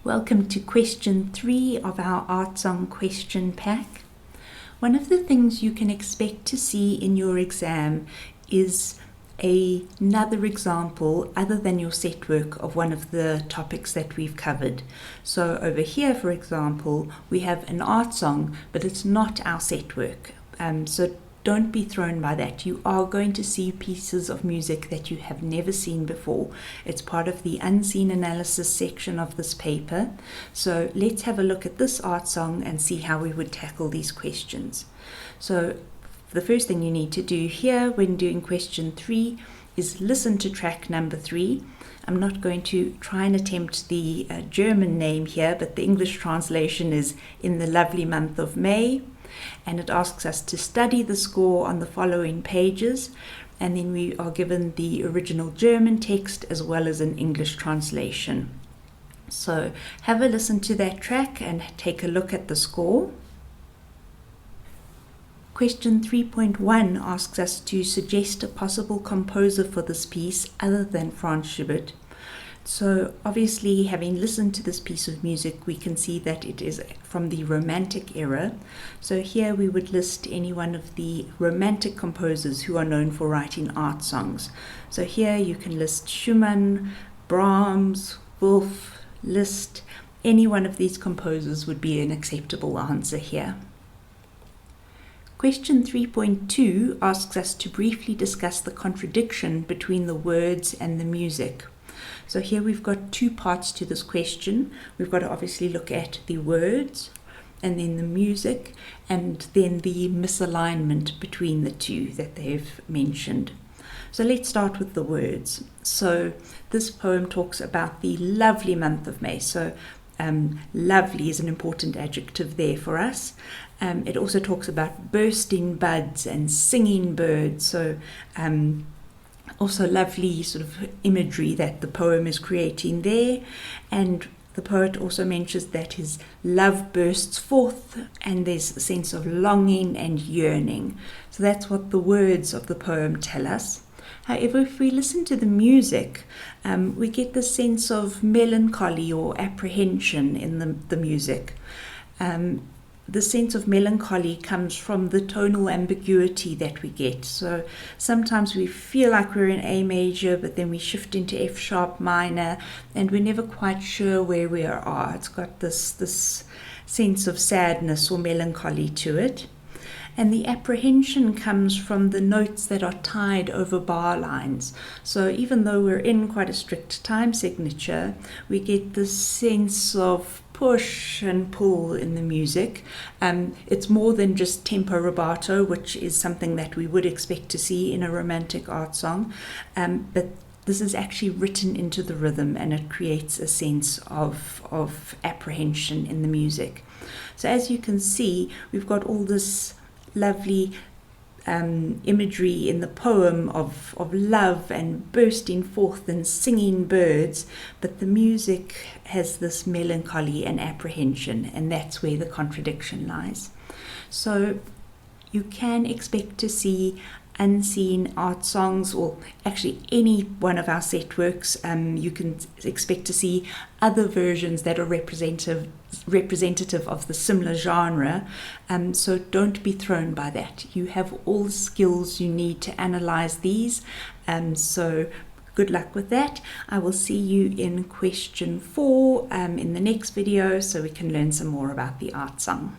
Welcome to question 3 of our Art Song question pack. One of the things you can expect to see in your exam is another example other than your set work of one of the topics that we've covered. So over here, for example, we have an art song, but it's not our set work. So don't be thrown by that. You are going to see pieces of music that you have never seen before. It's part of the unseen analysis section of this paper. So let's have a look at this art song and see how we would tackle these questions. So the first thing you need to do here when doing question 3 is listen to track number 3. I'm not going to try and attempt the German name here, but the English translation is In the Lovely Month of May. And it asks us to study the score on the following pages, and then we are given the original German text as well as an English translation. So have a listen to that track and take a look at the score. Question 3.1 asks us to suggest a possible composer for this piece other than Franz Schubert. So obviously, having listened to this piece of music, we can see that it is from the Romantic era. So here we would list any one of the Romantic composers who are known for writing art songs. So here you can list Schumann, Brahms, Wolf, Liszt. Any one of these composers would be an acceptable answer here. Question 3.2 asks us to briefly discuss the contradiction between the words and the music. So here we've got two parts to this question. We've got to obviously look at the words and then the music and then the misalignment between the two that they've mentioned. So let's start with the words. So this poem talks about the lovely month of May. So lovely is an important adjective there for us. It also talks about bursting buds and singing birds. So also lovely sort of imagery that the poem is creating there. And the poet also mentions that his love bursts forth and there's a sense of longing and yearning. So that's what the words of the poem tell us. However, if we listen to the music, we get the sense of melancholy or apprehension in the music. The sense of melancholy comes from the tonal ambiguity that we get. So sometimes we feel like we're in A major, but then we shift into F sharp minor, and we're never quite sure where we are. It's got this sense of sadness or melancholy to it. And the apprehension comes from the notes that are tied over bar lines. So even though we're in quite a strict time signature, we get this sense of push and pull in the music. It's more than just tempo rubato, which is something that we would expect to see in a romantic art song. But this is actually written into the rhythm and it creates a sense of apprehension in the music. So as you can see, we've got all this lovely imagery in the poem of love and bursting forth and singing birds, but the music has this melancholy and apprehension, and that's where the contradiction lies. So you can expect to see unseen art songs, or actually any one of our set works. You can expect to see other versions that are representative of the similar genre. So don't be thrown by that. You have all the skills you need to analyze these. So good luck with that. I will see you in question 4 in the next video so we can learn some more about the art song.